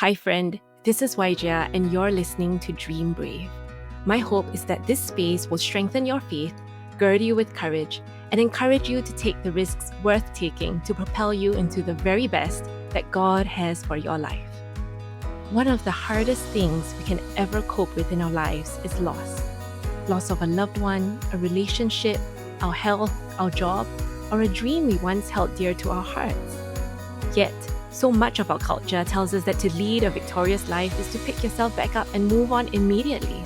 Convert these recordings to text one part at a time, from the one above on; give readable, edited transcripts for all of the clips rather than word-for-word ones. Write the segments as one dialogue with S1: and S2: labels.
S1: Hi, friend. This is Wai Jia, and you're listening to Dream Brave. My hope is that this space will strengthen your faith, gird you with courage, and encourage you to take the risks worth taking to propel you into the very best that God has for your life. One of the hardest things we can ever cope with in our lives is loss. Loss of a loved one, a relationship, our health, our job, or a dream we once held dear to our hearts. Yet, so much of our culture tells us that to lead a victorious life is to pick yourself back up and move on immediately.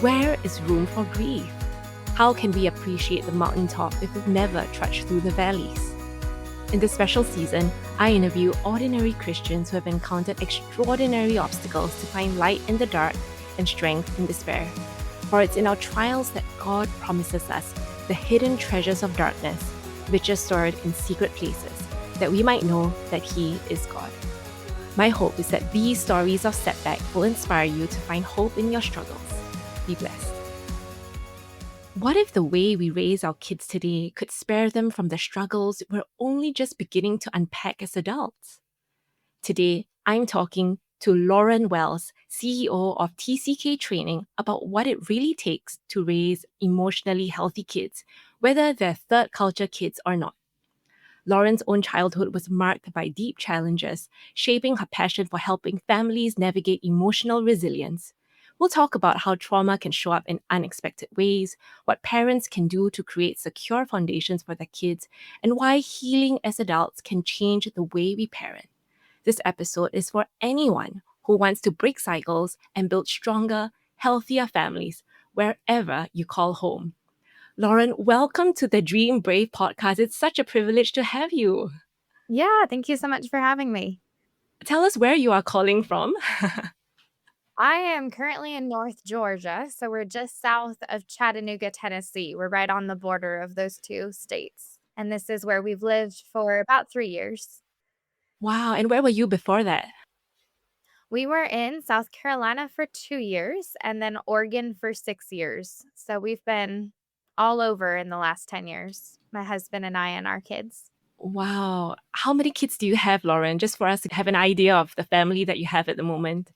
S1: Where is room for grief? How can we appreciate the mountaintop if we've never trudged through the valleys? In this special season, I interview ordinary Christians who have encountered extraordinary obstacles to find light in the dark and strength in despair. For it's in our trials that God promises us the hidden treasures of darkness, which are stored in secret places, that we might know that He is God. My hope is that these stories of setback will inspire you to find hope in your struggles. Be blessed. What if the way we raise our kids today could spare them from the struggles we're only just beginning to unpack as adults? Today, I'm talking to Lauren Wells, CEO of TCK Training, about what it really takes to raise emotionally healthy kids, whether they're third culture kids or not. Lauren's own childhood was marked by deep challenges, shaping her passion for helping families navigate emotional resilience. We'll talk about how trauma can show up in unexpected ways, what parents can do to create secure foundations for their kids, and why healing as adults can change the way we parent. This episode is for anyone who wants to break cycles and build stronger, healthier families wherever you call home. Lauren, welcome to the Dream Brave podcast. It's such a privilege to have you.
S2: Yeah, thank you so much for having me.
S1: Tell us where you are calling from.
S2: I am currently in North Georgia, so we're just south of Chattanooga, Tennessee. We're right on the border of those two states. And this is where we've lived for about 3 years.
S1: Wow, and where were you before that?
S2: We were in South Carolina for 2 years and then Oregon for 6 years. So we've been all over in the last 10 years, my husband and I and our kids.
S1: Wow. How many kids do you have, Lauren? Just for us to have an idea of the family that you have at the moment.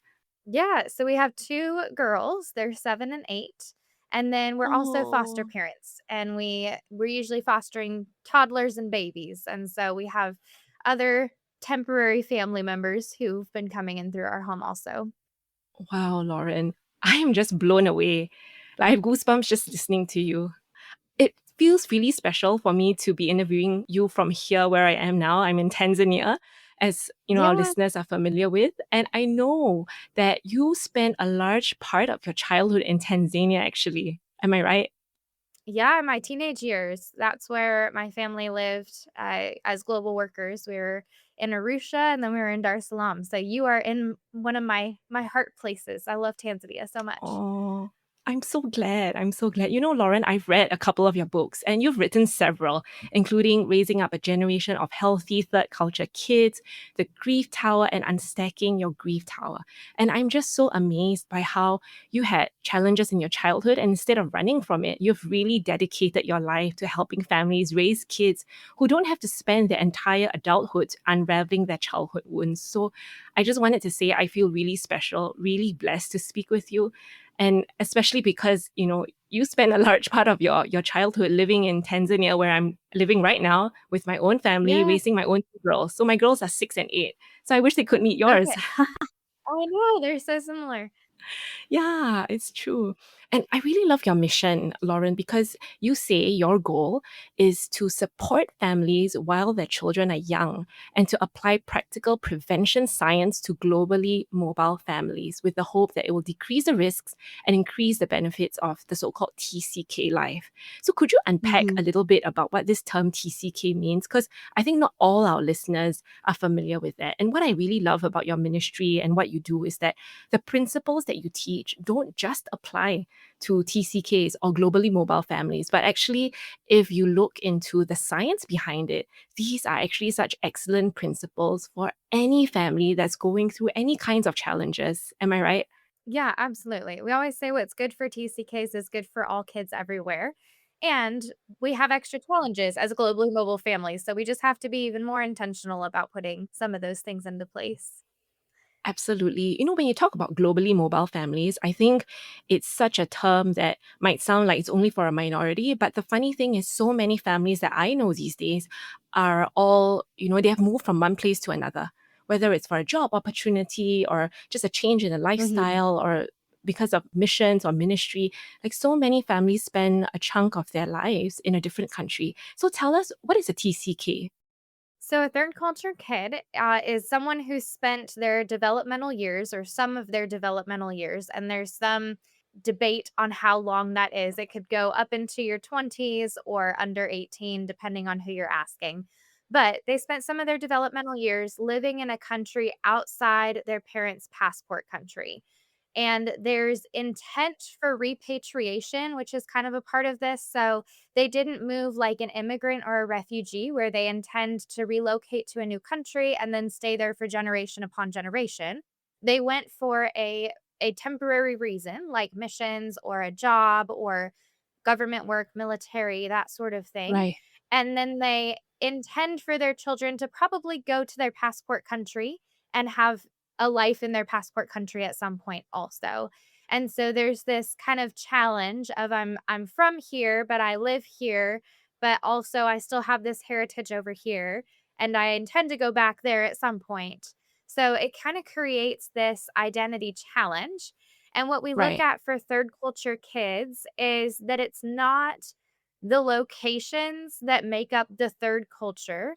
S2: Yeah, so we have 2 girls, they're 7 and 8, and then we're also foster
S1: Oh,
S2: parents, and we're usually fostering toddlers and babies, and so we have other temporary family members who've been coming in through our home also.
S1: wow, Lauren. I am just blown away. I have goosebumps just listening to you. It feels really special for me to be interviewing you from here where I am now. I'm in Tanzania, as you know, our
S2: Yeah.
S1: listeners are familiar with. And I know that you spent a large part of your childhood in Tanzania, actually. Am I right?
S2: Yeah, in my teenage years, that's where my family lived, as global workers. We were in Arusha, and then we were in Dar es Salaam, so you are in one of my heart places. I love Tanzania so much.
S1: Oh, I'm so glad. I'm so glad. You know, Lauren, I've read a couple of your books and you've written several, including Raising Up a Generation of Healthy Third Culture Kids, The Grief Tower, and Unstacking Your Grief Tower. And I'm just so amazed by how you had challenges in your childhood and instead of running from it, you've really dedicated your life to helping families raise kids who don't have to spend their entire adulthood unraveling their childhood wounds. So I just wanted to say I feel really special, really blessed to speak with you, and especially because you spent a large part of your childhood living in Tanzania, where I'm living right now with my own family,
S2: Yeah,
S1: raising my own two girls. So my girls are 6 and 8, so I wish they could meet yours.
S2: okay. I know, they're so similar.
S1: Yeah, it's true. And I really love your mission, Lauren, because you say your goal is to support families while their children are young and to apply practical prevention science to globally mobile families with the hope that it will decrease the risks and increase the benefits of the so called TCK life. So, could you unpack a
S2: Mhm.
S1: little bit about what this term TCK means? Because I think not all our listeners are familiar with that. And what I really love about your ministry and what you do is that the principles that you teach don't just apply to TCKs or globally mobile families, but actually, if you look into the science behind it, these are actually such excellent principles for any family that's going through any kinds of challenges. Am I right?
S2: Yeah, absolutely. We always say what's good for TCKs is good for all kids everywhere. And we have extra challenges as globally mobile families. So we just have to be even more intentional about putting some of those things into place.
S1: Absolutely. When you talk about globally mobile families, I think it's such a term that might sound like it's only for a minority. But the funny thing is, so many families that I know these days are all, they have moved from one place to another, whether it's for a job opportunity or just a change in a
S2: Mhm.
S1: lifestyle or because of missions or ministry. Like so many families spend a chunk of their lives in a different country. So tell us, what is a TCK?
S2: So, a third culture kid is someone who spent their developmental years or some of their developmental years, and there's some debate on how long that is. It could go up into your 20s or under 18, depending on who you're asking. But they spent some of their developmental years living in a country outside their parents' passport country. And there's intent for repatriation, which is kind of a part of this. So, they didn't move like an immigrant or a refugee where they intend to relocate to a new country and then stay there for generation upon generation. They went for a temporary reason like missions or a job or government work, military, that sort of thing.
S1: Right.
S2: And then they intend for their children to probably go to their passport country and have a life in their passport country at some point also. And so there's this kind of challenge of I'm from here, but I live here, but also I still have this heritage over here and I intend to go back there at some point. So it kind of creates this identity challenge. And what we look
S1: Right.
S2: at for third culture kids is that it's not the locations that make up the third culture.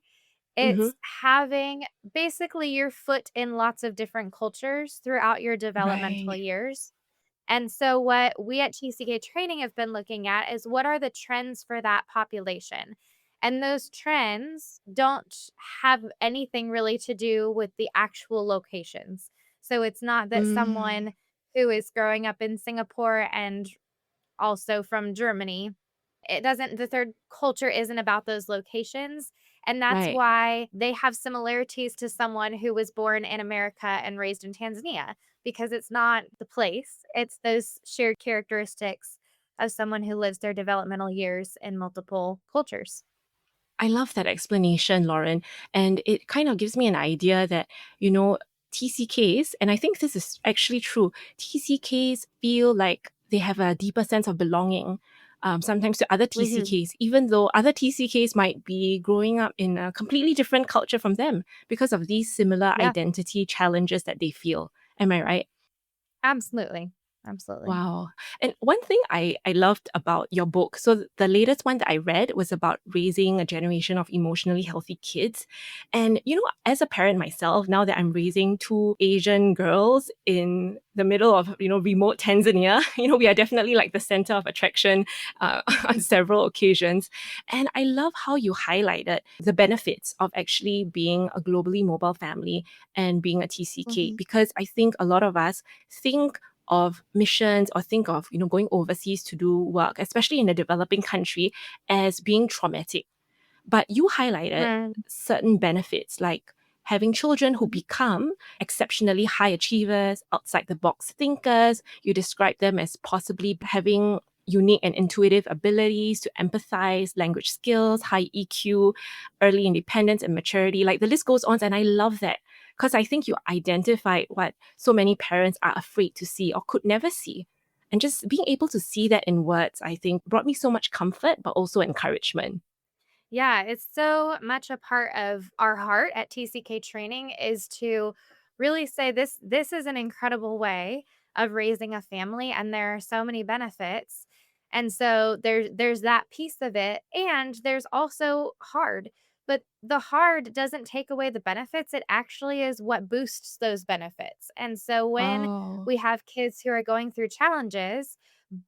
S1: Mm-hmm.
S2: It's having basically your foot in lots of different cultures throughout your developmental
S1: Right.
S2: years. And so, what we at TCK Training have been looking at is what are the trends for that population? And those trends don't have anything really to do with the actual locations. So, it's not that
S1: Mm,
S2: someone who is growing up in Singapore and also from Germany, it doesn't, the third culture isn't about those locations. And that's
S1: right.
S2: why they have similarities to someone who was born in America and raised in Tanzania, because it's not the place, it's those shared characteristics of someone who lives their developmental years in multiple cultures.
S1: I love that explanation, Lauren. And it kind of gives me an idea that, TCKs, and I think this is actually true, TCKs feel like they have a deeper sense of belonging. Sometimes to other
S2: Mhm.
S1: TCKs, even though other TCKs might be growing up in a completely different culture from them because of these similar
S2: Yeah,
S1: identity challenges that they feel. Am I right?
S2: absolutely. Absolutely.
S1: Wow. And one thing I loved about your book, so the latest one that I read was about raising a generation of emotionally healthy kids. And, as a parent myself, now that I'm raising two Asian girls in the middle of, remote Tanzania, we are definitely like the center of attraction on several occasions. And I love how you highlighted the benefits of actually being a globally mobile family and being a TCK,
S2: Mhm.
S1: because I think a lot of us think of missions or think of going overseas to do work, especially in a developing country, as being traumatic. But you highlighted
S2: Right.
S1: certain benefits like having children who
S2: Mhm.
S1: become exceptionally high achievers, outside the box thinkers. You describe them as possibly having unique and intuitive abilities to empathize, language skills, high EQ, early independence and maturity. Like the list goes on. And I love that because I think you identified what so many parents are afraid to see or could never see. And just being able to see that in words, I think brought me so much comfort, but also encouragement.
S2: Yeah, it's so much a part of our heart at TCK Training is to really say this is an incredible way of raising a family and there are so many benefits. And so there's that piece of it and there's also hard. But the hard doesn't take away the benefits. It actually is what boosts those benefits. And so when
S1: Oh,
S2: we have kids who are going through challenges,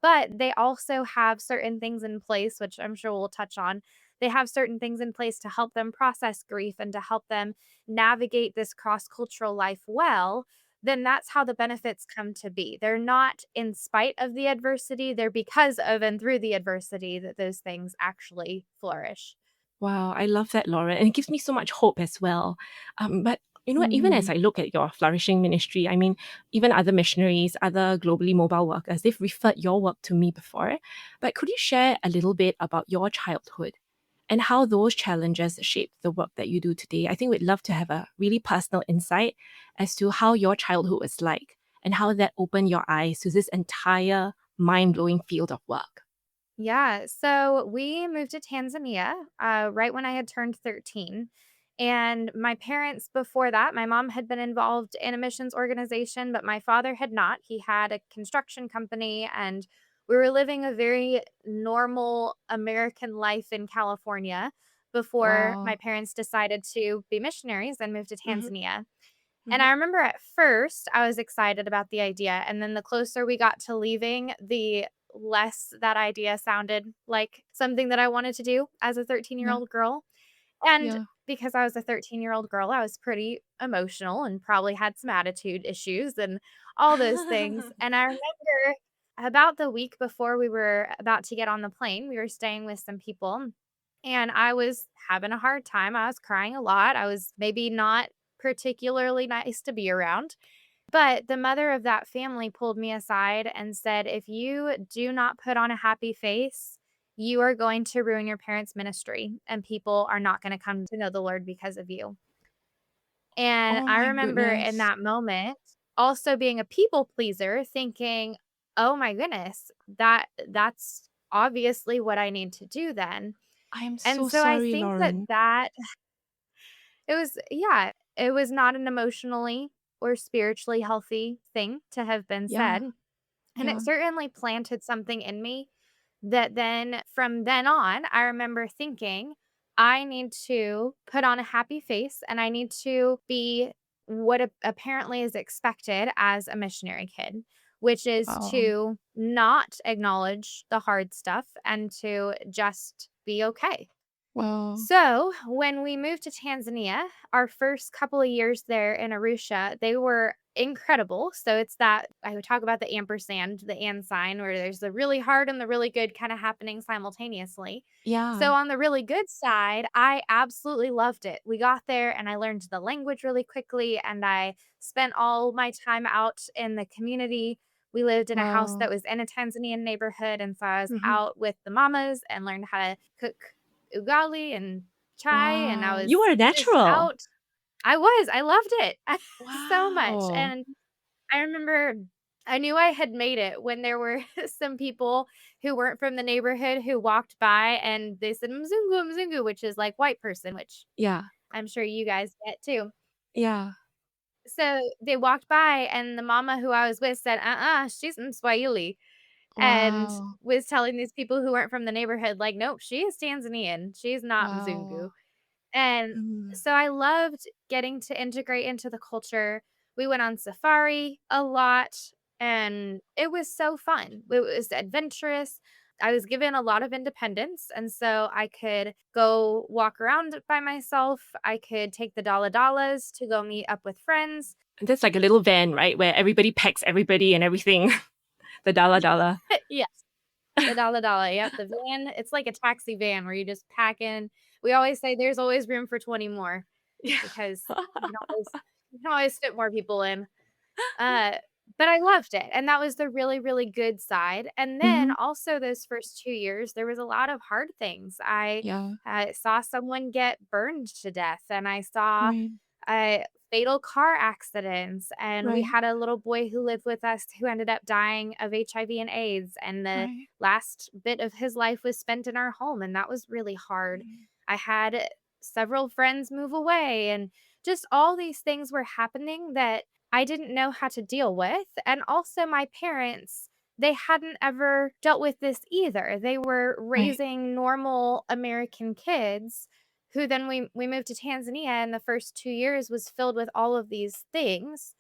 S2: but they also have certain things in place, which I'm sure we'll touch on, they have certain things in place to help them process grief and to help them navigate this cross cultural life well, then that's how the benefits come to be. They're not in spite of the adversity, they're because of and through the adversity that those things actually flourish.
S1: wow. I love that, Laura. And it gives me so much hope as well. But you know what? Even as
S2: Mhm.
S1: I look at your flourishing ministry, I mean, even other missionaries, other globally mobile workers, they've referred your work to me before. But could you share a little bit about your childhood? and how those challenges shaped the work that you do today. I think we'd love to have a really personal insight as to how your childhood was like and how that opened your eyes to this entire mind blowing field of work.
S2: Yeah. So we moved to Tanzania right when I had turned 13. And my parents, before that, my mom had been involved in a missions organization, but my father had not. He had a construction company, and we were living a very normal American life in California before my
S1: Wow.
S2: parents decided to be missionaries and move to
S1: Hmm.
S2: Tanzania. And
S1: Hmm.
S2: I remember at first I was excited about the idea, and then the closer we got to leaving, the less that idea sounded like something that I wanted to do as a
S1: Yeah.
S2: thirteen-year-old girl. And
S1: Yeah.
S2: because I was a 13-year-old girl, I was pretty emotional and probably had some attitude issues and all those things. And I remember about the week before we were about to get on the plane, we were staying with some people, and I was having a hard time. I was crying a lot. I was maybe not particularly nice to be around. But the mother of that family pulled me aside and said, "If you do not put on a happy face, you are going to ruin your parents' ministry, and people are not going to come to know the Lord because of you." And
S1: Oh
S2: I
S1: my
S2: remember in
S1: goodness.
S2: that moment also being a people pleaser, thinking, "Oh my goodness, that's obviously what I need to do then."
S1: I am
S2: And
S1: so
S2: so I
S1: sorry,
S2: think that
S1: Lauren.
S2: it was, yeah, it was not an emotionally or spiritually healthy thing to have been
S1: Yeah.
S2: said. And it
S1: Yeah.
S2: certainly planted something in me that then from then on, I remember thinking, I need to put on a happy face and I need to be what apparently is expected as a missionary kid, which is
S1: Wow.
S2: to not acknowledge the hard stuff and to just be okay.
S1: Wow.
S2: So, when we moved to Tanzania, our first couple of years there in Arusha, they were incredible. So, it's that I would talk about the ampersand, the and sign, where there's the really hard and the really good kind of happening simultaneously. So,
S1: Yeah.
S2: on the really good side, I absolutely loved it. We got there and I learned the language really quickly, and I spent all my time out in the community. We lived in a house
S1: Wow.
S2: that was in a Tanzanian neighborhood. And so I was
S1: Hmm.
S2: out with the mamas and learned how to cook ugali and chai, and I
S1: Wow. You
S2: was
S1: are a
S2: just
S1: natural.
S2: out. I loved it so much,
S1: Wow.
S2: and I remember I knew I had made it when there were some people who weren't from the neighborhood who walked by and they said, "Mzungu, Mzungu," which is like white person, which
S1: Yeah.
S2: I'm sure you guys get too.
S1: Yeah.
S2: So, they walked by and the mama who I was with said, she's Mswahili," and
S1: Wow.
S2: was telling these people who weren't from the neighborhood, like, "Nope, she is Tanzanian, she's not
S1: Wow.
S2: Mzungu." And
S1: Mm.
S2: so I loved getting to integrate into the culture. We went on safari a lot, and it was so fun. It was adventurous. I was given a lot of independence, and so I could go walk around by myself. I could take the dala dalas to go meet up with friends.
S1: That's like a little van, right? Where everybody packs everybody and everything. The Dala Dala.
S2: Yes, the dala dala. Yep, the van. It's like a taxi van where you just pack in. We always say there's always room for 20 more
S1: Yeah.
S2: because you can always fit more people in. Uh, but I loved it, and that was the really, really good side, and then
S1: Hmm.
S2: also those first 2 years, there was a lot of hard things. I,
S1: Yeah.
S2: saw someone get burned to death, and I saw,
S1: Right.
S2: fatal car accidents, and we
S1: Right.
S2: had a little boy who lived with us who ended up dying of HIV and AIDS, and the
S1: Right.
S2: last bit of his life was spent in our home, and that was really hard.
S1: Right.
S2: I had several friends move away, and just all these things were happening that I didn't know how to deal with. And also, my parents, they hadn't ever dealt with this either. They were
S1: Right.
S2: raising normal American kids who then we moved to Tanzania, and the first 2 years was filled with all of these things.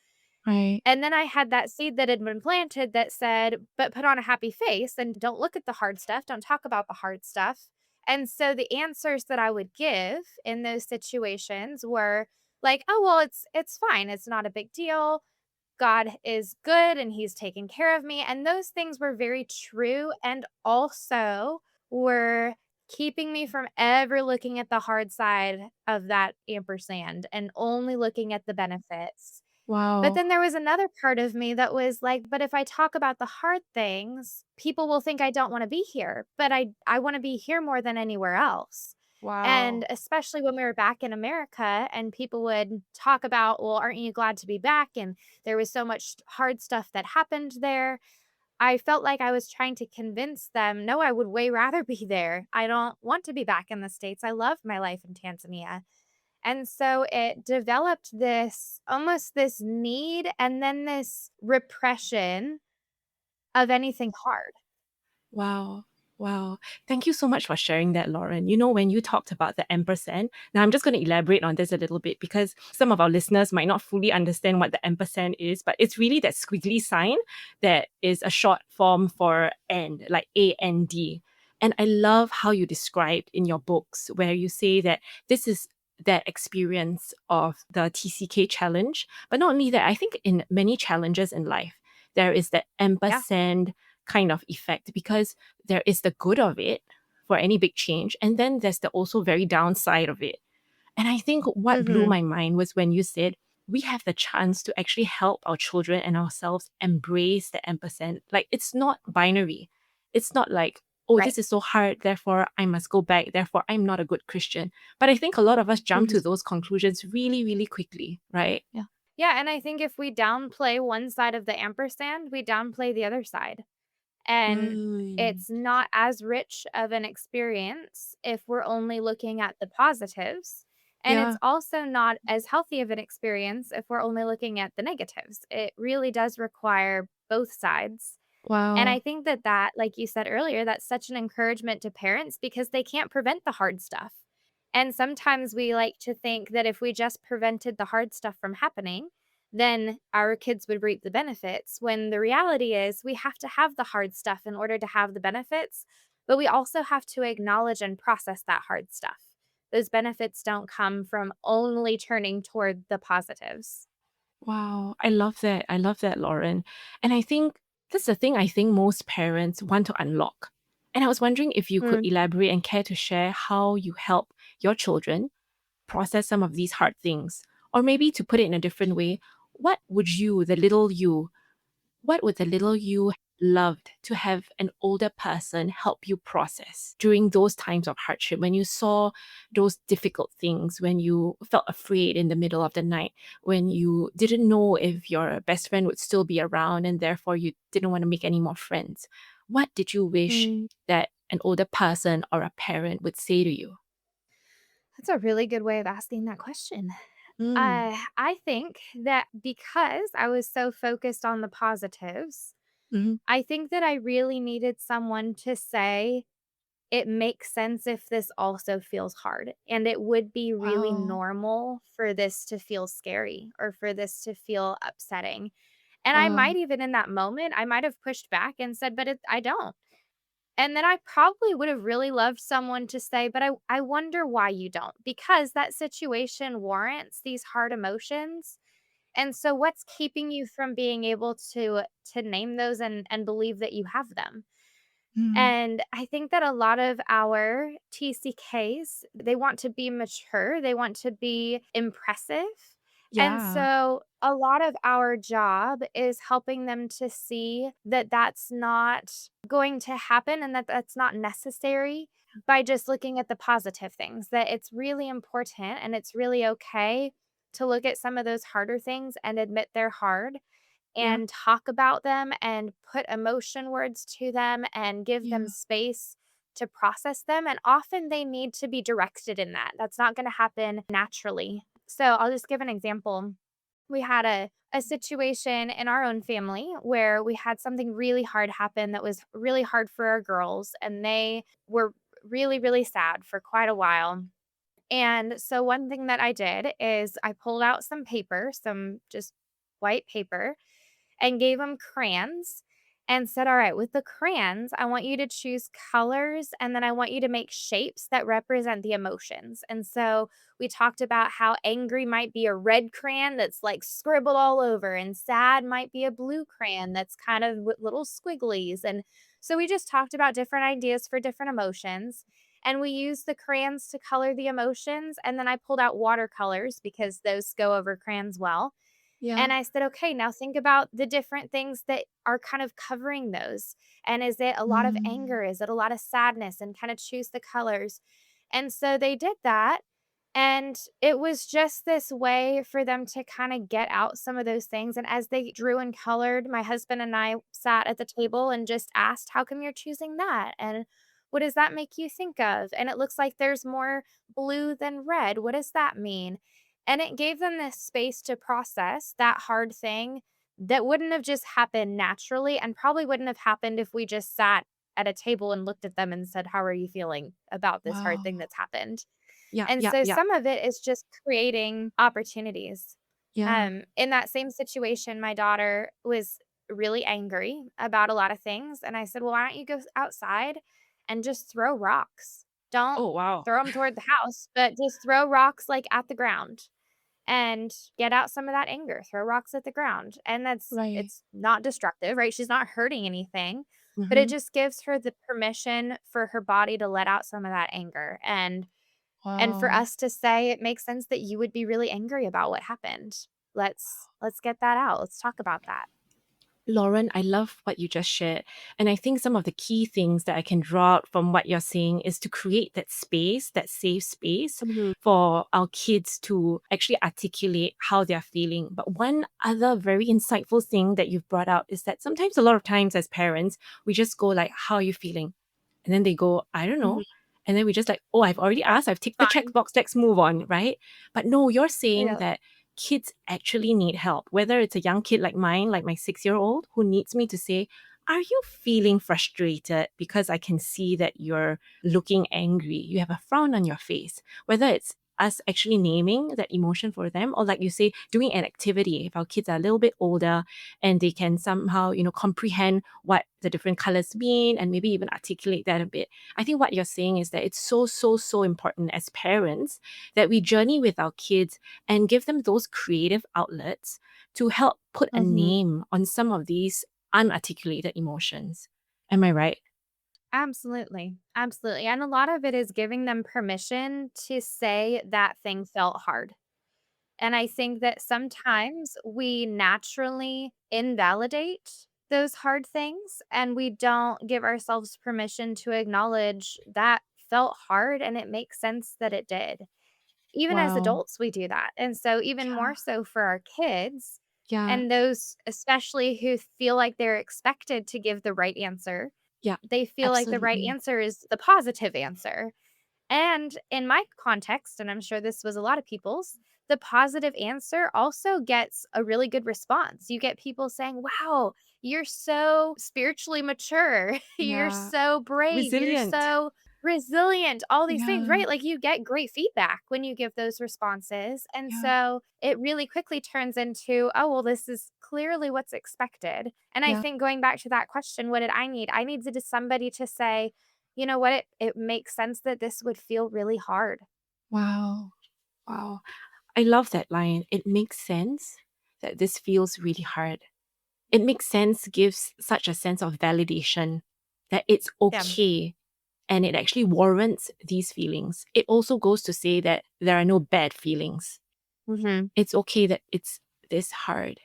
S1: Right.
S2: And then I had that seed that had been planted that said, "But put on a happy face and don't look at the hard stuff, don't talk about the hard stuff." And so the answers that I would give in those situations were like, "Oh, well, it's fine. It's not a big deal. God is good and he's taking care of me." And those things were very true and also were keeping me from ever looking at the hard side of that ampersand and only looking at the benefits. But
S1: Wow.
S2: then there was another part of me that was like, "But if I talk about the hard things, people will think I don't wanna be here, but I wanna be here more than anywhere else." And
S1: Wow.
S2: especially when we were back in America and people would talk about, "Well, aren't you glad to be back?" And there was so much hard stuff that happened there. I felt like I was trying to convince them, "No, I would way rather be there. I don't want to be back in the States. I love my life in Tanzania." And so it developed this almost this need and then this repression of anything hard.
S1: Wow. Wow. Thank you so much for sharing that, Lauren. You know, when you talked about the ampersand, now I'm just going to elaborate on this a little bit because some of our listeners might not fully understand what the ampersand is, but it's really that squiggly sign that is a short form for and, like AND. And I love how you described in your books where you say that this is that experience of the TCK challenge. But not only that, I think in many challenges in life, there is that
S2: Yeah.
S1: ampersand kind of effect because there is the good of it for any big change and then there's the also very downside of it. And I think what blew
S2: Mhm.
S1: my mind was when you said we have the chance to actually help our children and ourselves embrace the ampersand. Like it's not binary. It's not like, oh,
S2: Right.
S1: this is so hard, therefore I must go back, therefore I'm not a good Christian. But I think a lot of us jump
S2: Mhm.
S1: to those conclusions really, really quickly, right?
S2: Yeah. Yeah, and I think if we downplay one side of the ampersand, we downplay the other side. And
S1: Mm.
S2: it's not as rich of an experience if we're only looking at the positives. And it's
S1: Yeah.
S2: also not as healthy of an experience if we're only looking at the negatives. It really does require both sides. And I
S1: Wow.
S2: think that like you said earlier, that's such an encouragement to parents because they can't prevent the hard stuff. And sometimes we like to think that if we just prevented the hard stuff from happening, then our kids would reap the benefits. When the reality is, we have to have the hard stuff in order to have the benefits, but we also have to acknowledge and process that hard stuff. Those benefits don't come from only turning toward the positives.
S1: Wow, I love that. I love that, Lauren. And I think that's the thing I think most parents want to unlock. And I was wondering if you could
S2: Mm.
S1: elaborate and care to share how you help your children process some of these hard things. Or maybe to put it in a different way, what would you, the little you, what would the little you loved to have an older person help you process during those times of hardship when you saw those difficult things, when you felt afraid in the middle of the night, when you didn't know if your best friend would still be around and therefore you didn't want to make any more friends? What did you wish
S2: Mm.
S1: that an older person or a parent would say to you?
S2: That's a really good way of asking that question.
S1: Mm.
S2: I think that because I was so focused on the positives,
S1: Mhm.
S2: I think that I really needed someone to say, it makes sense if this also feels hard. And it would be really
S1: Wow.
S2: normal for this to feel scary or for this to feel upsetting. And I
S1: Wow.
S2: might even in that moment, I might have pushed back and said, but I don't. And then I probably would have really loved someone to say, but I wonder why you don't, because that situation warrants these hard emotions. And so what's keeping you from being able to name those and believe that you have them?
S1: Mm.
S2: And I think that a lot of our TCKs, they want to be mature, they want to be impressive. And
S1: Yeah.
S2: so a lot of our job is helping them to see that that's not going to happen and that that's not necessary by just looking at the positive things, that it's really important and it's really okay to look at some of those harder things and admit they're hard
S1: Yeah.
S2: and talk about them and put emotion words to them and give them
S1: Yeah.
S2: space to process them. And often they need to be directed in that. That's not going to happen naturally. So I'll just give an example. We had a situation in our own family where we had something really hard happen that was really hard for our girls, and they were really, really sad for quite a while. And so one thing that I did is I pulled out some paper, some just white paper, and gave them crayons and said, "All right, with the crayons, I want you to choose colors and then I want you to make shapes that represent the emotions." And so we talked about how angry might be a red crayon that's like scribbled all over, and sad might be a blue crayon that's kind of with little squigglies. And so we just talked about different ideas for different emotions. And we used the crayons to color the emotions. And then I pulled out watercolors because those go over crayons well,
S1: Yeah.
S2: and I said, "Okay, now think about the different things that are kind of covering those. And is it a lot of
S1: Mm.
S2: anger? Is it a lot of sadness?" And kind of choose the colors. And so they did that, and it was just this way for them to kinda get out some of those things, and as they drew and colored, my husband and I sat at the table and just asked, "How come you're choosing that? And what does that make you think of? And it looks like there's more blue than red. What does that mean?" And it gave them this space to process that hard thing that wouldn't have just happened naturally and probably wouldn't have happened if we just sat at a table and looked at them and said, "How are you feeling about this hard thing
S1: Wow.
S2: that's happened?"
S1: Yeah,
S2: And
S1: yeah,
S2: so
S1: yeah,
S2: some of it is just creating opportunities.
S1: yeah.
S2: In that same situation, my daughter was really angry about a lot of things. And I said, "Well, why don't you go outside and just throw rocks? Don't
S1: Oh, wow.
S2: throw them toward the house, but just throw rocks like at the ground and get out some of that anger. Throw rocks at the ground." And
S1: Right.
S2: it's not destructive, right? She's not hurting anything, but it
S1: Mm-hmm.
S2: just gives her the permission for her body to let out some of that anger. And for
S1: Wow.
S2: us to say, "It makes sense that you would be really angry about what happened. Let's get that out. Let's talk about that."
S1: Lauren, I love what you just shared. And I think some of the key things that I can draw out from what you're saying is to create that space, that safe space
S2: Mhm,
S1: for our kids to actually articulate how they're feeling. But one other very insightful thing that you've brought out is that sometimes, a lot of times as parents, we just go like, "How are you feeling?" And then they go, "I don't
S2: mhm.
S1: know." And then we just like, "Oh, I've already asked, I've ticked the
S2: Fine.
S1: checkbox, let's move on," right? But no, you're saying
S2: Yeah.
S1: that kids actually need help, whether it's a young kid like mine, like my 6-year-old, who needs me to say, "Are you feeling frustrated? Because I can see that you're looking angry. You have a frown on your face." Whether it's us actually naming that emotion for them, or like you say, doing an activity. If our kids are a little bit older and they can somehow, comprehend what the different colors mean and maybe even articulate that a bit. I think what you're saying is that it's so, so, so important as parents that we journey with our kids and give them those creative outlets to help put a
S2: Mhm.
S1: name on some of these unarticulated emotions. Am I right?
S2: Absolutely. Absolutely. And a lot of it is giving them permission to say that thing felt hard. And I think that sometimes we naturally invalidate those hard things and we don't give ourselves permission to acknowledge that felt hard and it makes sense that it did. Even as
S1: Wow.
S2: adults, we do that. And so even
S1: Yeah.
S2: more so for our kids
S1: Yeah.
S2: and those especially who feel like they're expected to give the right answer,
S1: Yeah.
S2: they feel like the right
S1: Absolutely.
S2: answer is the positive answer. And in my context, and I'm sure this was a lot of people's, the positive answer also gets a really good response. You get people saying, "Wow, you're so spiritually mature. You're
S1: Yeah.
S2: so brave. You're
S1: Resilient.
S2: so resilient." All these things,
S1: Yeah.
S2: right? Like you get great feedback when you give those responses. And
S1: Yeah.
S2: so it really quickly turns into, "Oh, well, this is clearly what's expected." And I
S1: Yeah.
S2: think going back to that question, what did I need? I needed just somebody to say, "You know what? It makes sense that this would feel really hard."
S1: Wow. Wow. I love that line. It makes sense that this feels really hard. It makes sense, gives such a sense of validation that it's
S2: Yeah.
S1: okay and it actually warrants these feelings. It also goes to say that there are no bad feelings.
S2: Mhm.
S1: It's okay that it's this hard.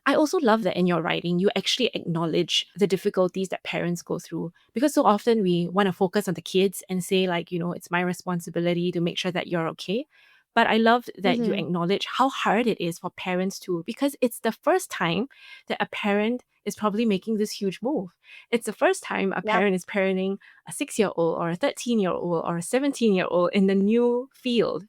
S1: I also love that in your writing, you actually acknowledge the difficulties that parents go through because so often we want to focus on the kids and say, like, it's my responsibility to make sure that you're okay. But I love that you
S2: Mhm.
S1: acknowledge how hard it is for parents too, because it's the first time that a parent is probably making this huge move. It's the first time a
S2: Yep.
S1: parent is parenting a 6-year-old or a 13-year-old or a 17-year-old in the new field.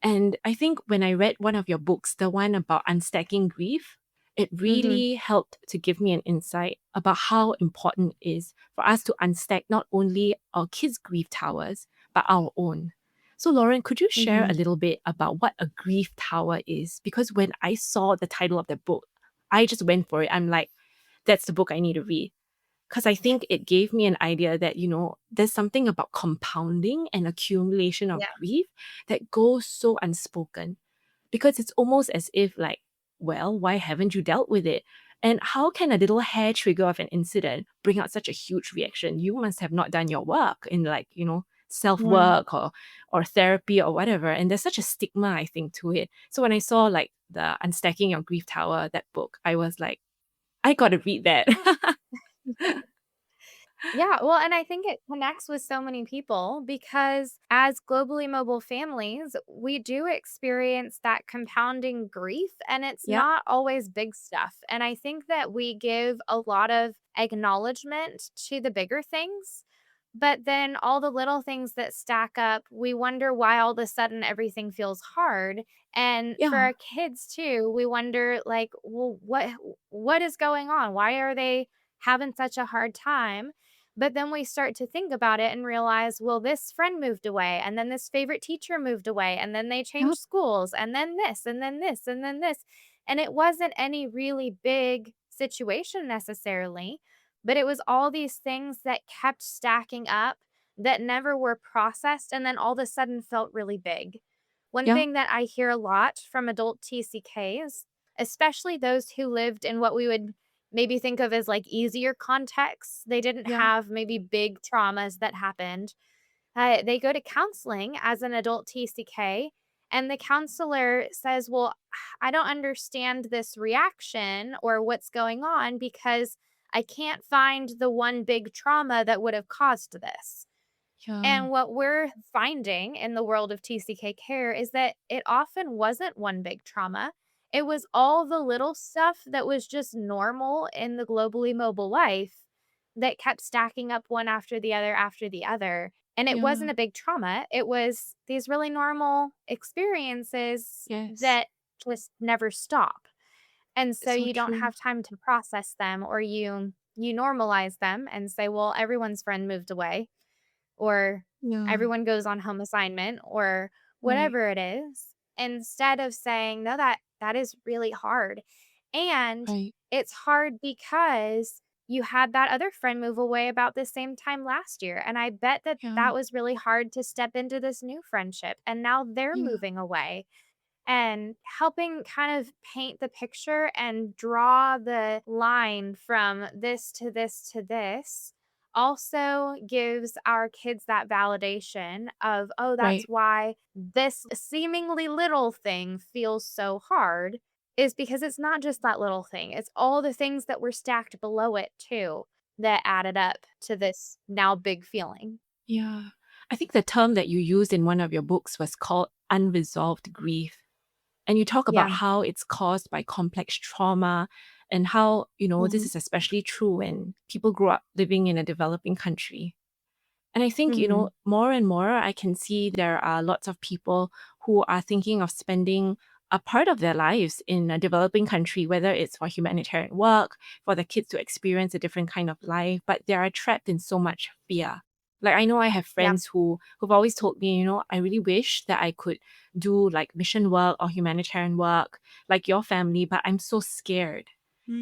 S1: And I think when I read one of your books, the one about unstacking grief, it
S2: Mhm.
S1: really helped to give me an insight about how important it is for us to unstack not only our kids' grief towers, but our own. So, Lauren, could you share a
S2: Mhm.
S1: little bit about what a grief tower is? Because when I saw the title of the book, I just went for it. I'm like, that's the book I need to read because I think it gave me an idea that, there's something about compounding and accumulation of
S2: Yeah.
S1: grief that goes so unspoken because it's almost as if, like, well, why haven't you dealt with it? And how can a little hair trigger of an incident bring out such a huge reaction? You must have not done your work in, like, self
S2: Mhm.
S1: work or therapy or whatever. And there's such a stigma, I think, to it. So when I saw like the Unstacking Your Grief Tower, that book, I was like, I got to read that.
S2: Yeah, well, and I think it connects with so many people because as globally mobile families, we do experience that compounding grief, and it's
S1: Yep.
S2: not always big stuff. And I think that we give a lot of acknowledgement to the bigger things, but then all the little things that stack up, we wonder why all of a sudden everything feels hard. And for
S1: Yeah.
S2: our kids too, we wonder like, well, what is going on? Why are they having such a hard time? But then we start to think about it and realize, well, this friend moved away, and then this favorite teacher moved away, and then they changed
S1: Yep.
S2: schools, and then this, and then this, and then this. And it wasn't any really big situation necessarily, but it was all these things that kept stacking up that never were processed and then all of a sudden felt really big. One
S1: Yeah.
S2: thing that I hear a lot from adult TCKs, especially those who lived in what we would maybe think of as like easier contexts, they didn't
S1: Yeah.
S2: have maybe big traumas that happened. They go to counseling as an adult TCK, and the counselor says, well, I don't understand this reaction or what's going on because I can't find the one big trauma that would have caused this.
S1: Yeah.
S2: And what we're finding in the world of TCK care is that it often wasn't one big trauma. It was all the little stuff that was just normal in the globally mobile life that kept stacking up one after the other. And it
S1: Yeah.
S2: wasn't a big trauma. It was these really normal experiences
S1: Yes.
S2: that just never stop. And so
S1: It's so
S2: you don't
S1: true.
S2: have time to process them or you normalize them and say, well, everyone's friend moved away or
S1: Yeah.
S2: everyone goes on home assignment or
S1: Right.
S2: whatever it is, instead of saying, "No, that is really hard." And
S1: Right.
S2: it's hard because you had that other friend move away about the same time last year, and I bet that
S1: Yeah.
S2: that was really hard to step into this new friendship, and now they're
S1: Yeah.
S2: moving away and helping kind of paint the picture and draw the line from this to this to this also gives our kids that validation of, oh, that's
S1: Right.
S2: why this seemingly little thing feels so hard, is because it's not just that little thing, it's all the things that were stacked below it too that added up to this now big feeling.
S1: Yeah. I think the term that you used in one of your books was called unresolved grief. And you talk about
S2: Yeah.
S1: how it's caused by complex trauma and how, this
S2: Hmm.
S1: is especially true when people grow up living in a developing country. And I think,
S2: Hmm.
S1: more and more I can see there are lots of people who are thinking of spending a part of their lives in a developing country, whether it's for humanitarian work, for the kids to experience a different kind of life, but they are trapped in so much fear. Like I know I have
S2: Yeah.
S1: friends who've always told me, I really wish that I could do like mission work or humanitarian work like your family, but I'm so scared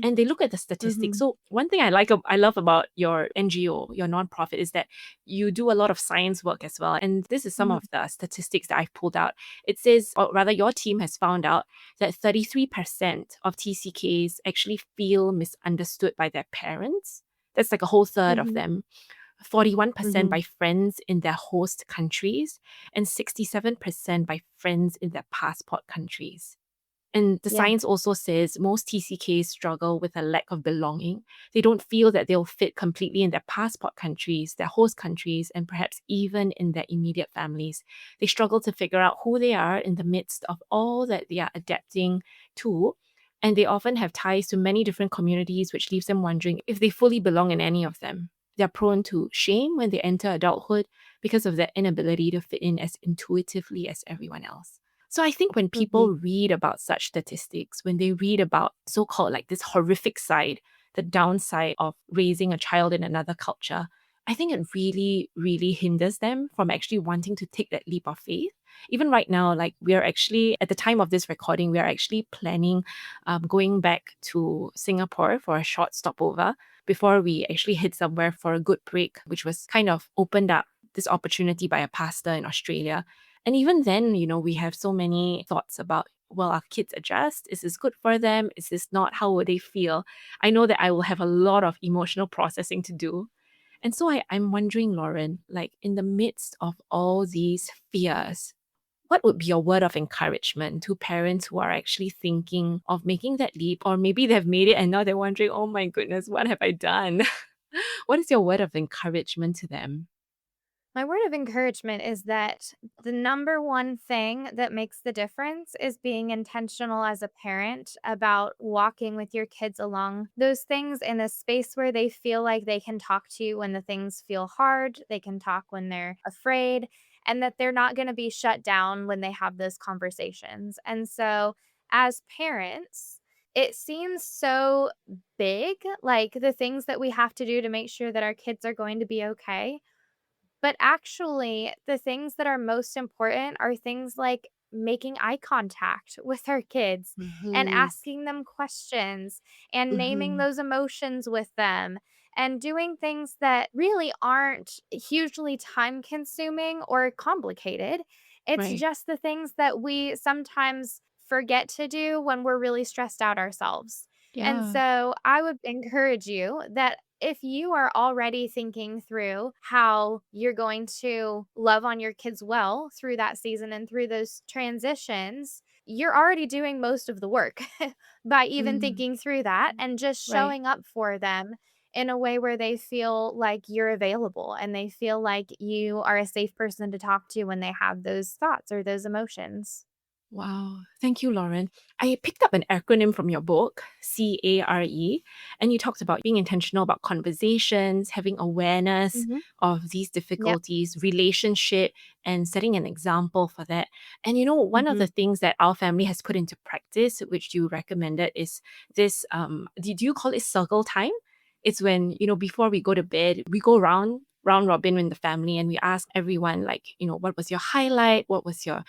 S1: and they look at the statistics.
S2: Hmm.
S1: So one thing I love about your NGO, your nonprofit, is that you do a lot of science work as well. And this is some
S2: Hmm.
S1: of the statistics that I've pulled out. It says, or rather, your team has found out that 33% of TCKs actually feel misunderstood by their parents. That's like a whole third of
S2: Hmm.
S1: them. 41%
S2: Hmm.
S1: by friends in their host countries, and 67% by friends in their passport countries. And the
S2: Yeah.
S1: science also says most TCKs struggle with a lack of belonging. They don't feel that they'll fit completely in their passport countries, their host countries, and perhaps even in their immediate families. They struggle to figure out who they are in the midst of all that they are adapting to. And they often have ties to many different communities, which leaves them wondering if they fully belong in any of them. They're prone to shame when they enter adulthood because of their inability to fit in as intuitively as everyone else. So I think when
S2: Mhm.
S1: people read about such statistics, when they read about so-called like this horrific side, the downside of raising a child in another culture, I think it really, really hinders them from actually wanting to take that leap of faith. Even right now, like we are actually, at the time of this recording, we are actually planning going back to Singapore for a short stopover before we actually head somewhere for a good break, which was kind of opened up this opportunity by a pastor in Australia. And even then, we have so many thoughts about, well, our kids adjust? Is this good for them? Is this not? How will they feel? I know that I will have a lot of emotional processing to do. And so I'm wondering, Lauren, like in the midst of all these fears, what would be your word of encouragement to parents who are actually thinking of making that leap, or maybe they've made it and now they're wondering, oh my goodness, what have I done? What is your word of encouragement to them?
S2: My word of encouragement is that the number one thing that makes the difference is being intentional as a parent about walking with your kids along those things in a space where they feel like they can talk to you when the things feel hard, they can talk when they're afraid, and that they're not going to be shut down when they have those conversations. And so, as parents, it seems so big, like the things that we have to do to make sure that our kids are going to be okay. But actually, the things that are most important are things like making eye contact with our kids and
S1: Mhm,
S2: asking them questions and naming
S1: mhm.
S2: those emotions with them and doing things that really aren't hugely time consuming or complicated. It's
S1: Right.
S2: just the things that we sometimes forget to do when we're really stressed out ourselves. And
S1: Yeah.
S2: so I would encourage you that if you are already thinking through how you're going to love on your kids well through that season and through those transitions, you're already doing most of the work by even
S1: Mm,
S2: thinking through that and just
S1: right.
S2: showing up for them in a way where they feel like you're available and they feel like you are a safe person to talk to when they have those thoughts or those emotions.
S1: Wow. Thank you, Lauren. I picked up an acronym from your book, CARE, and you talked about being intentional about conversations, having awareness
S2: Hmm.
S1: of these
S2: Yep.
S1: difficulties, relationship, and setting an example for that. And one of
S2: Hmm.
S1: the things that our family has put into practice, which you recommended, is this did you call it circle time? It's when, before we go to bed, we go round robin in the family and we ask everyone, like, what was your highlight? What was your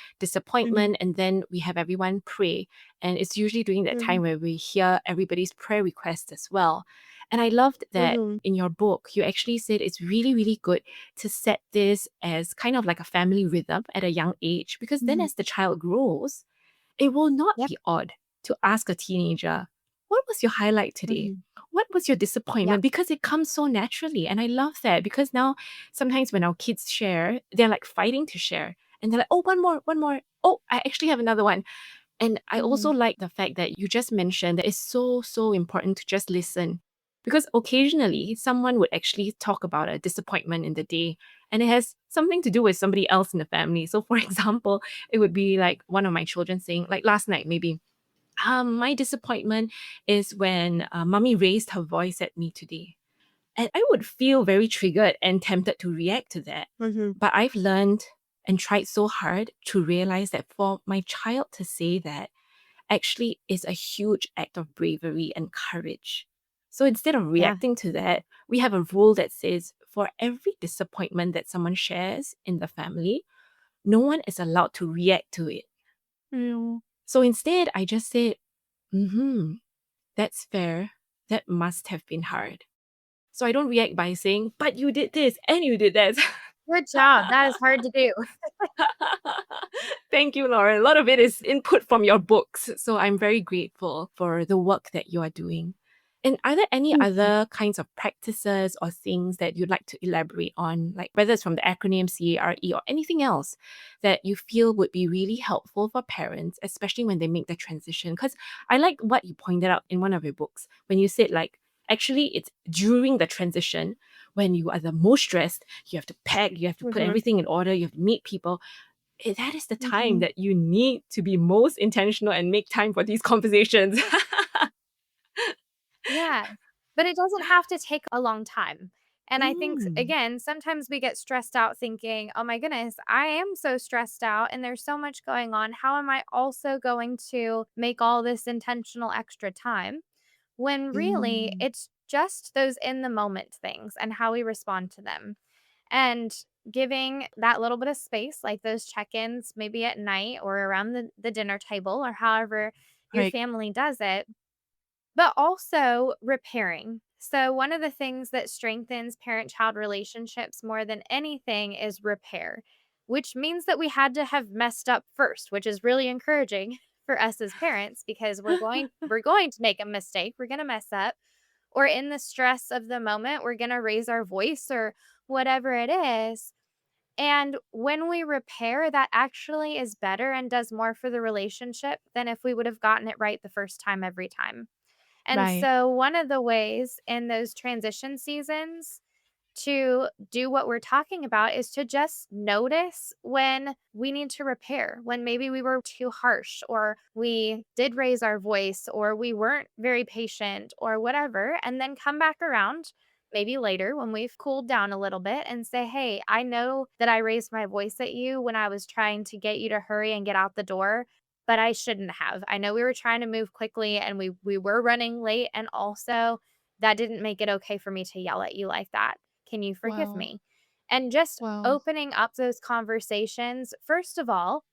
S2: Hmm.
S1: disappointment, and then we have everyone pray. And it's usually during that time where we hear everybody's prayer requests as well. And I loved that
S2: Hmm.
S1: in your book, you actually said it's really, really good to set this as kind of like a family rhythm at a young age, because then
S2: Hmm.
S1: as the child grows, it will not
S2: Yep.
S1: be odd to ask a teenager, what was your highlight today?
S2: Hmm.
S1: What was your
S2: Yep.
S1: disappointment? Because it comes so naturally. And I love that, because now sometimes when our kids share, they're like fighting to share. And they're like, oh, one more, one more. Oh, I actually have another one. And I also
S2: Hmm.
S1: like the fact that you just mentioned that it's so, so important to just listen. Because occasionally someone would actually talk about a disappointment in the day, and it has something to do with somebody else in the family. So, for example, it would be like one of my children saying, like last night, maybe, my disappointment is when mommy raised her voice at me today. And I would feel very triggered and tempted to react to that.
S2: Hmm.
S1: But I've learned and tried so hard to realize that for my child to say that actually is a huge act of bravery and courage. So instead of
S2: Yeah.
S1: reacting to that, we have a rule that says for every disappointment that someone shares in the family, no one is allowed to react to it.
S2: Mm.
S1: So instead, I just said, that's fair. That must have been hard. So I don't react by saying, but you did this and you did that.
S2: Good job. That is hard to do.
S1: Thank you, Lauren. A lot of it is input from your books. So I'm very grateful for the work that you are doing. And are there any
S2: Mhm.
S1: other kinds of practices or things that you'd like to elaborate on, like whether it's from the acronym CARE or anything else that you feel would be really helpful for parents, especially when they make the transition? Because I like what you pointed out in one of your books when you said, like, actually, it's during the transition when you are the most stressed, you have to pack, you have to put
S2: Mhm.
S1: everything in order, you have to meet people. That is the time
S2: Mhm.
S1: that you need to be most intentional and make time for these conversations.
S2: Yeah, but it doesn't have to take a long time. And I think,
S1: Mm,
S2: again, sometimes we get stressed out thinking, "Oh my goodness, I am so stressed out and there's so much going on. How am I also going to make all this intentional extra time?" When really
S1: mm,
S2: it's just those in the moment things and how we respond to them. And giving that little bit of space, like those check-ins maybe at night or around the dinner table or however your
S1: right,
S2: family does it, but also repairing. So, one of the things that strengthens parent child relationships more than anything is repair, which means that we had to have messed up first, which is really encouraging for us as parents because we're going to make a mistake, we're going to mess up, or in the stress of the moment, we're going to raise our voice or whatever it is. And when we repair, that actually is better and does more for the relationship than if we would have gotten it right the first time every time. And
S1: right.
S2: so one of the ways in those transition seasons to do what we're talking about is to just notice when we need to repair, when maybe we were too harsh, or we did raise our voice, or we weren't very patient, or whatever, and then come back around maybe later when we've cooled down a little bit and say, "Hey, I know that I raised my voice at you when I was trying to get you to hurry and get out the door, but I shouldn't have. I know we were trying to move quickly and we were running late, and also that didn't make it okay for me to yell at you like that. Can you forgive
S3: Wow.
S2: me?" And just
S3: Wow.
S2: opening up those conversations, first of all,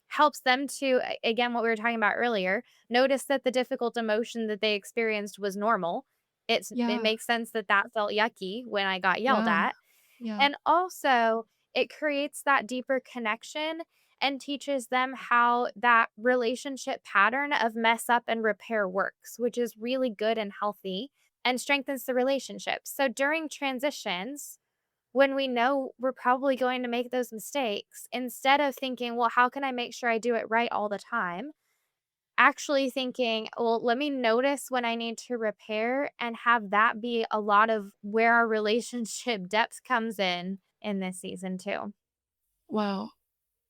S2: helps them to, again, what we were talking about earlier, notice that the difficult emotion that they experienced was normal. It
S3: Yeah.
S2: makes sense that that felt yucky when I got yelled
S3: Yeah.
S2: at.
S3: Yeah.
S2: And also, it creates that deeper connection and teaches them how that relationship pattern of mess up and repair works, which is really good and healthy and strengthens the relationship. So during transitions, when we know we're probably going to make those mistakes, instead of thinking, well, how can I make sure I do it right all the time? Actually thinking, well, let me notice when I need to repair and have that be a lot of where our relationship depth comes in this season too.
S1: Wow.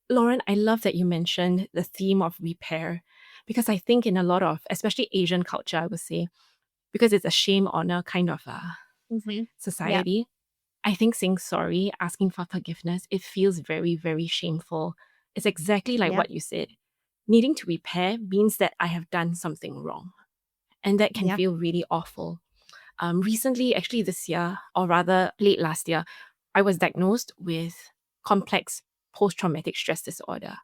S1: Lauren, I love that you mentioned the theme of repair because I think in a lot of, especially Asian culture, I would say, because it's a shame honor kind of
S2: Mhm. Yep.
S1: society, I think saying sorry, asking for forgiveness, it feels very, very shameful. It's exactly like
S2: Yep.
S1: what you said. Needing to repair means that I have done something wrong, and that can
S2: Yep.
S1: feel really awful. Recently, actually this year, or rather late last year, I was diagnosed with complex post traumatic stress disorder.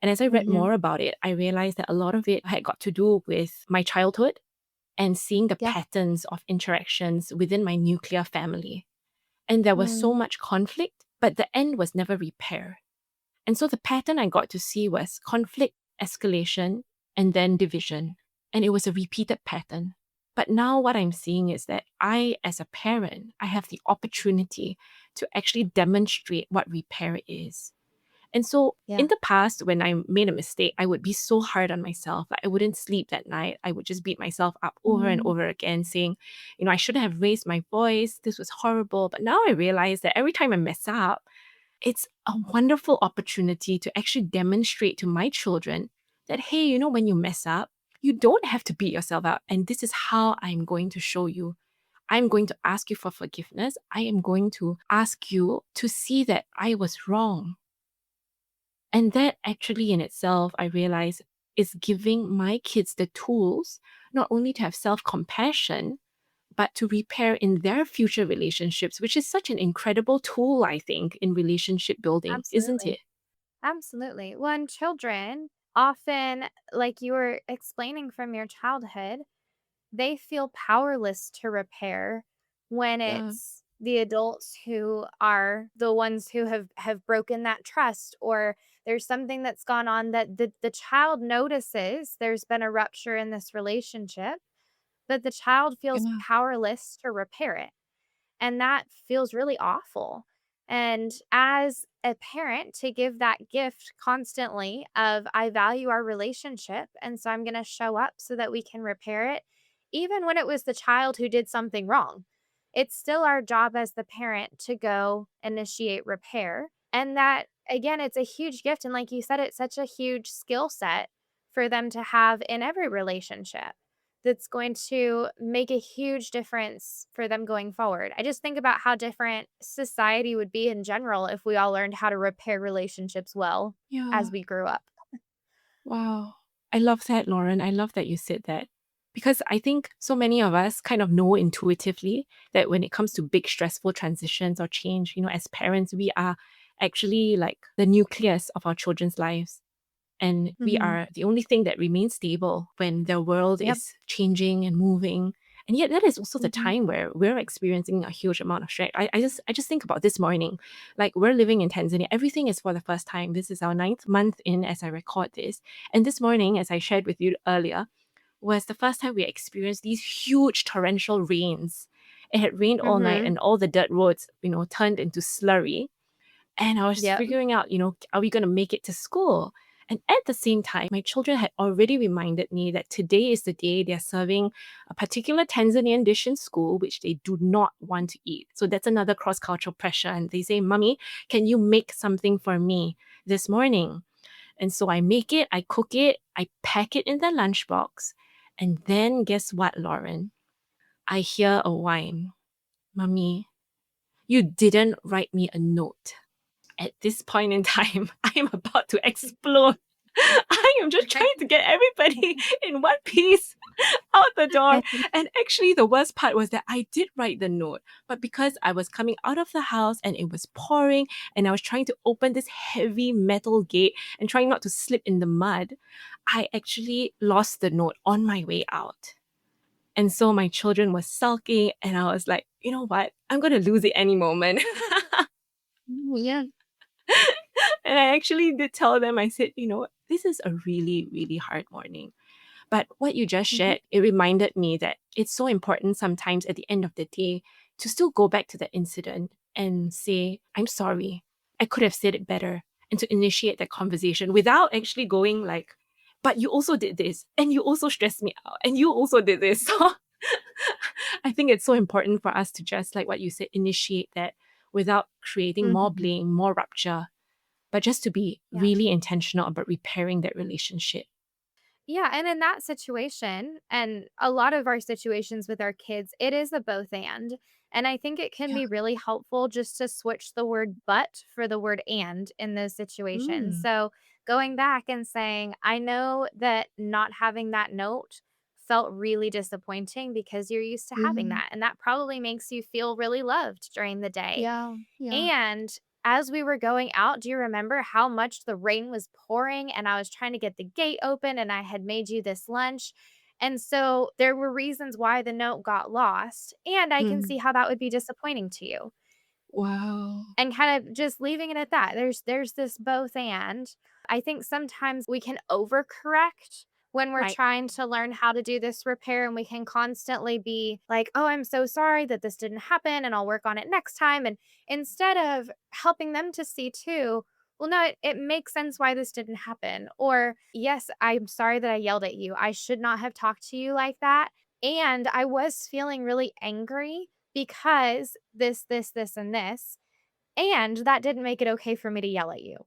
S1: And as I read
S2: Mhm.
S1: more about it, I realized that a lot of it had got to do with my childhood and seeing the
S2: Yeah.
S1: patterns of interactions within my nuclear family. And there was so
S2: Mm.
S1: much conflict, but the end was never repair. And so the pattern I got to see was conflict, escalation, and then division. And it was a repeated pattern. But now what I'm seeing is that I, as a parent, I have the opportunity to actually demonstrate what repair is. And so in
S2: Yeah.
S1: the past, when I made a mistake, I would be so hard on myself. Like I wouldn't sleep that night. I would just beat myself up over and
S2: Mhm.
S1: over again, saying, I shouldn't have raised my voice. This was horrible. But now I realize that every time I mess up, it's a wonderful opportunity to actually demonstrate to my children that, hey, when you mess up, you don't have to beat yourself up. And this is how I'm going to show you. I'm going to ask you for forgiveness. I am going to ask you to see that I was wrong. And that actually in itself, I realize, is giving my kids the tools not only to have self compassion, but to repair in their future relationships, which is such an incredible tool, I think, in relationship building, isn't
S2: Absolutely.
S1: it?
S2: Absolutely. When children often, like you were explaining from your childhood, they feel powerless to repair when
S1: Yeah.
S2: it's the adults who are the ones who have broken that trust, or there's something that's gone on that the child notices there's been a rupture in this relationship, but the child feels
S1: Yeah.
S2: powerless to repair it. And that feels really awful. And as a parent, to give that gift constantly of, I value our relationship. And so I'm going to show up so that we can repair it, even when it was the child who did something wrong. It's still our job as the parent to go initiate repair. And that, again, it's a huge gift. And like you said, it's such a huge skill set for them to have in every relationship that's going to make a huge difference for them going forward. I just think about how different society would be in general if we all learned how to repair relationships well
S1: Yeah.
S2: as we grew up.
S1: Wow. I love that, Lauren. I love that you said that. Because I think so many of us kind of know intuitively that when it comes to big stressful transitions or change, as parents, we are actually like the nucleus of our children's lives. And we
S2: Mhm.
S1: are the only thing that remains stable when the world
S2: Yep.
S1: is changing and moving. And yet that is also the
S2: Mhm.
S1: time where we're experiencing a huge amount of stress. I just think about this morning. Like we're living in Tanzania. Everything is for the first time. This is our ninth month in as I record this. And this morning, as I shared with you earlier, was the first time we experienced these huge torrential rains. It had rained all night
S2: Mhm.
S1: and all the dirt roads, turned into slurry. And I was
S2: Yep.
S1: figuring out, are we going to make it to school? And at the same time, my children had already reminded me that today is the day they're serving a particular Tanzanian dish in school, which they do not want to eat. So that's another cross-cultural pressure. And they say, Mummy, can you make something for me this morning? And so I make it, I cook it, I pack it in the lunchbox. And then guess what, Lauren? I hear a whine. Mummy, you didn't write me a note. At this point in time, I am about to explode. I am just trying to get everybody in one piece out the door. And actually, the worst part was that I did write the note, but because I was coming out of the house and it was pouring and I was trying to open this heavy metal gate and trying not to slip in the mud, I actually lost the note on my way out. And so my children were sulking, and I was like, you know what? I'm going to lose it any moment.
S2: Yeah.
S1: And I actually did tell them, I said, this is a really, really hard morning. But what you just shared, it reminded me that it's so important sometimes at the end of the day to still go back to the incident and say, I'm sorry. I could have said it better. And to initiate that conversation without actually going like, but you also did this, and you also stressed me out, and you also did this. So I think it's so important for us to just, like what you said, initiate that without creating more
S2: Mhm.
S1: blame, more rupture, but just to be
S2: Yeah.
S1: really intentional about repairing that relationship.
S2: Yeah, and in that situation, and a lot of our situations with our kids, it is a both and. And I think it can
S1: Yeah.
S2: be really helpful just to switch the word but for the word and in those situations.
S1: Mm.
S2: So going back and saying, I know that not having that note felt really disappointing because you're used to having
S1: Mhm.
S2: that. And that probably makes you feel really loved during the day.
S1: Yeah, yeah.
S2: And as we were going out, do you remember how much the rain was pouring and I was trying to get the gate open and I had made you this lunch? And so there were reasons why the note got lost. And I can
S1: Mm.
S2: see how that would be disappointing to you.
S1: Wow.
S2: And kind of just leaving it at that. There's this both and. I think sometimes we can overcorrect when we're
S1: Right.
S2: trying to learn how to do this repair and we can constantly be like, "Oh, I'm so sorry that this didn't happen and I'll work on it next time." And instead of helping them to see too, well, no, it makes sense why this didn't happen. Or, yes, I'm sorry that I yelled at you. I should not have talked to you like that. And I was feeling really angry because this, and this. And that didn't make it okay for me to yell at you.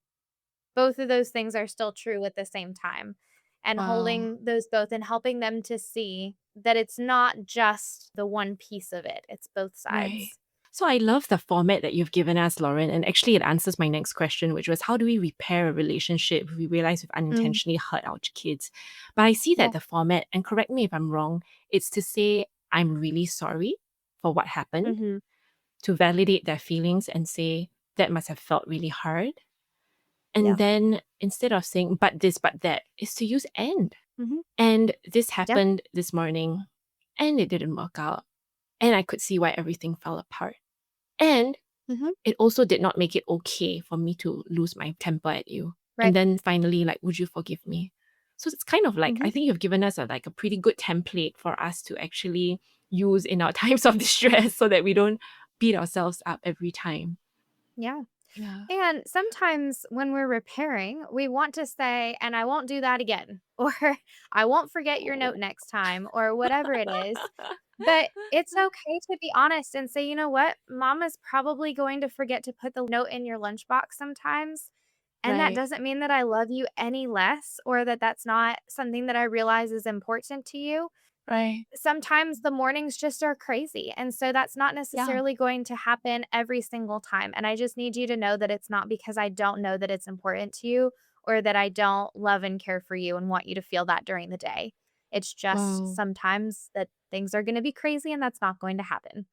S2: Both of those things are still true at the same time. And
S1: Wow.
S2: holding those both and helping them to see that it's not just the one piece of it, it's both
S1: Right.
S2: sides.
S1: So I love the format that you've given us, Lauren. And actually, it answers my next question, which was how do we repair a relationship if we realize we've
S2: Mm,
S1: unintentionally hurt our kids? But I see that
S2: yeah.
S1: the format, and correct me if I'm wrong, it's to say, I'm really sorry for what happened,
S2: Mhm.
S1: to validate their feelings and say, that must have felt really hard. And
S2: Yeah.
S1: then instead of saying, but this, but that, is to use and.
S2: Mhm.
S1: And this
S2: Yeah.
S1: happened this morning, and it didn't work out. And I could see why everything fell apart. And
S2: Mhm.
S1: it also did not make it okay for me to lose my temper at you.
S2: Right.
S1: And then finally, like, would you forgive me? So it's kind of like, I
S2: Mhm.
S1: think you've given us a pretty good template for us to actually use in our times of distress so that we don't beat ourselves up every time.
S2: Yeah.
S1: Yeah.
S2: And sometimes when we're repairing, we want to say, and I won't do that again, or I won't forget your note
S1: Oh.
S2: next time, or whatever it is. But it's okay to be honest and say, you know what? Mom is probably going to forget to put the note in your lunchbox sometimes. And that
S1: Right.
S2: doesn't mean that I love you any less or that that's not something that I realize is important to you.
S1: Right.
S2: Sometimes the mornings just are crazy, and so that's not
S1: Yeah.
S2: necessarily going to happen every single time, and I just need you to know that it's not because I don't know that it's important to you or that I don't love and care for you and want you to feel that during the day. It's just
S1: Wow.
S2: sometimes that things are gonna be crazy, and that's not going to happen.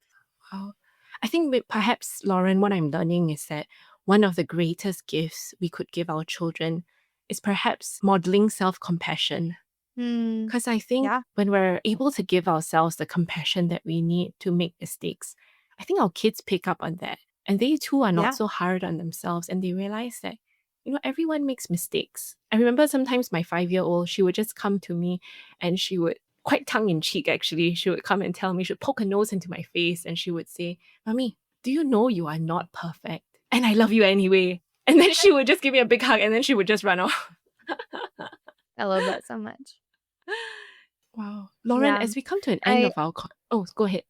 S1: Wow. I think perhaps, Lauren, what I'm learning is that one of the greatest gifts we could give our children is perhaps modeling self compassion.
S2: Hmm.
S1: Because I think
S2: Yeah,
S1: when we're able to give ourselves the compassion that we need to make mistakes, I think our kids pick up on that. And they too are not
S2: yeah.
S1: so hard on themselves and they realize that, everyone makes mistakes. I remember sometimes my 5-year-old, she would just come to me and she would, quite tongue in cheek actually, she would come and tell me, she would poke her nose into my face and she would say, Mommy, do you know you are not perfect? And I love you anyway. And then she would just give me a big hug and then she would just run off.
S2: I love that so much.
S1: Wow. Lauren,
S2: Yeah.
S1: as we come to an end
S2: I
S1: of our oh, go ahead.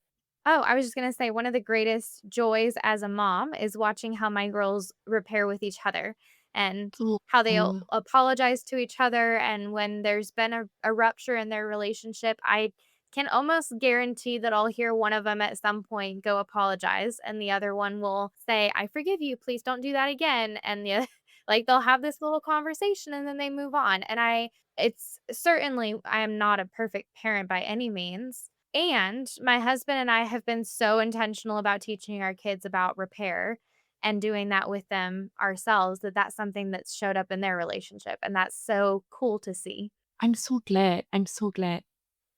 S2: Oh, I was just gonna say one of the greatest joys as a mom is watching how my girls repair with each other and how they'll
S1: Oh,
S2: apologize to each other. And when there's been a rupture in their relationship, I can almost guarantee that I'll hear one of them at some point go apologize, and the other one will say, "I forgive you. Please don't do that again." And the like they'll have this little conversation and then they move on. And it's certainly I am not a perfect parent by any means, and my husband and I have been so intentional about teaching our kids about repair and doing that with them ourselves that that's something that's showed up in their relationship, and that's so cool to see.
S1: I'm so glad. I'm so glad.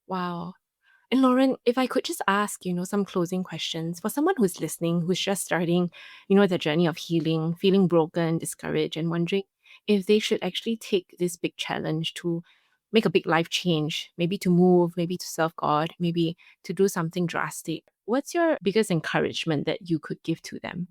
S1: Wow. And Lauren, if I could just ask, some closing questions for someone who's listening, who's just starting, their journey of healing, feeling broken, discouraged, and wondering if they should actually take this big challenge to make a big life change, maybe to move, maybe to serve God, maybe to do something drastic. What's your biggest encouragement that you could give to them?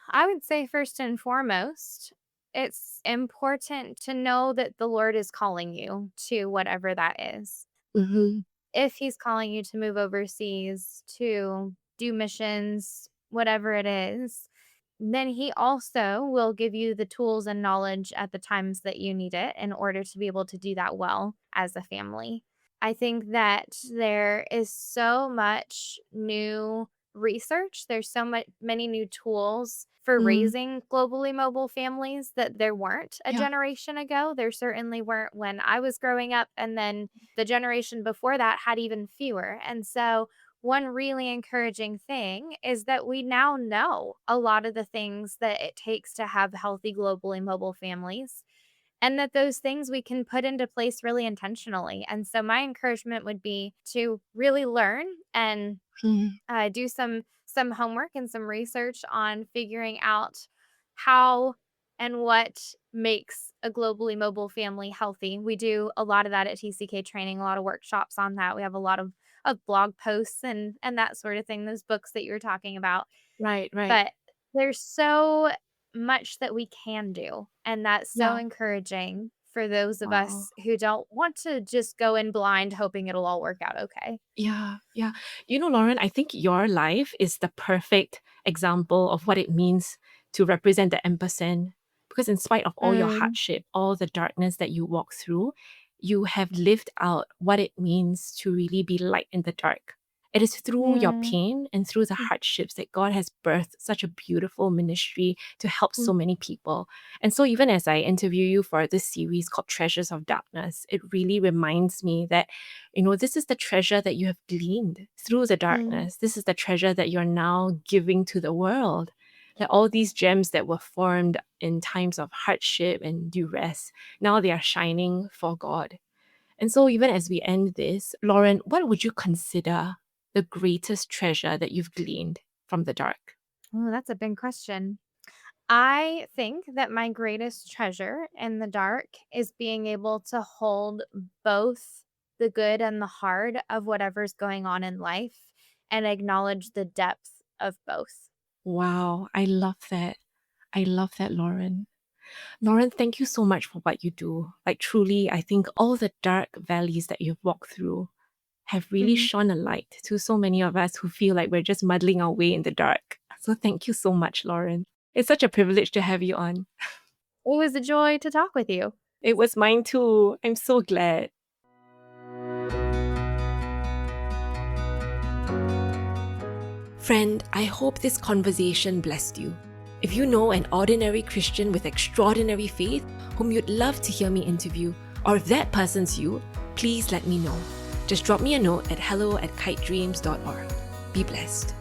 S2: I would say first and foremost, it's important to know that the Lord is calling you to whatever that is.
S1: Mm-hmm.
S2: If he's calling you to move overseas, to do missions, whatever it is, then he also will give you the tools and knowledge at the times that you need it in order to be able to do that well as a family. I think that there is so much new research, there's so much many new tools for
S1: Mm,
S2: raising globally mobile families that there weren't a
S1: yeah,
S2: generation ago. There certainly weren't when I was growing up, and then the generation before that had even fewer. And so one really encouraging thing is that we now know a lot of the things that it takes to have healthy globally mobile families, and that those things we can put into place really intentionally. And so my encouragement would be to really learn and
S1: mm,
S2: do some homework and some research on figuring out how and what makes a globally mobile family healthy. We do a lot of that at TCK Training, a lot of workshops on that. We have a lot of blog posts and that sort of thing, those books that you're talking about.
S1: right, right.
S2: But there's so much that we can do, and that's so
S1: Yeah,
S2: encouraging for those of
S1: wow.
S2: us who don't want to just go in blind hoping it'll all work out okay.
S1: Yeah, yeah. Lauren, I think your life is the perfect example of what it means to represent the ampersand. Because in spite of all your
S2: Mm,
S1: hardship, all the darkness that you walk through, you have lived out what it means to really be light in the dark. It is through your
S2: mm,
S1: pain and through the hardships that God has birthed such a beautiful ministry to help
S2: mm,
S1: so many people. And so, even as I interview you for this series called Treasures of Darkness, it really reminds me that this is the treasure that you have gleaned through the
S2: mm.
S1: darkness. This is the treasure that you're now giving to the world. That all these gems that were formed in times of hardship and duress, now they are shining for God. And so, even as we end this, Lauren, what would you consider the greatest treasure that you've gleaned from the dark?
S2: Oh, that's a big question. I think that my greatest treasure in the dark is being able to hold both the good and the hard of whatever's going on in life and acknowledge the depth of both.
S1: Wow, I love that. I love that, Lauren. Lauren, thank you so much for what you do. Like, truly, I think all the dark valleys that you've walked through have really
S2: Mhm.
S1: shone a light to so many of us who feel like we're just muddling our way in the dark. So, thank you so much, Lauren. It's such a privilege to have you on.
S2: It was a joy to talk with you.
S1: It was mine too. I'm so glad. Friend, I hope this conversation blessed you. If you know an ordinary Christian with extraordinary faith whom you'd love to hear me interview, or if that person's you, please let me know. Just drop me a note at hello@kitedreams.org. Be blessed.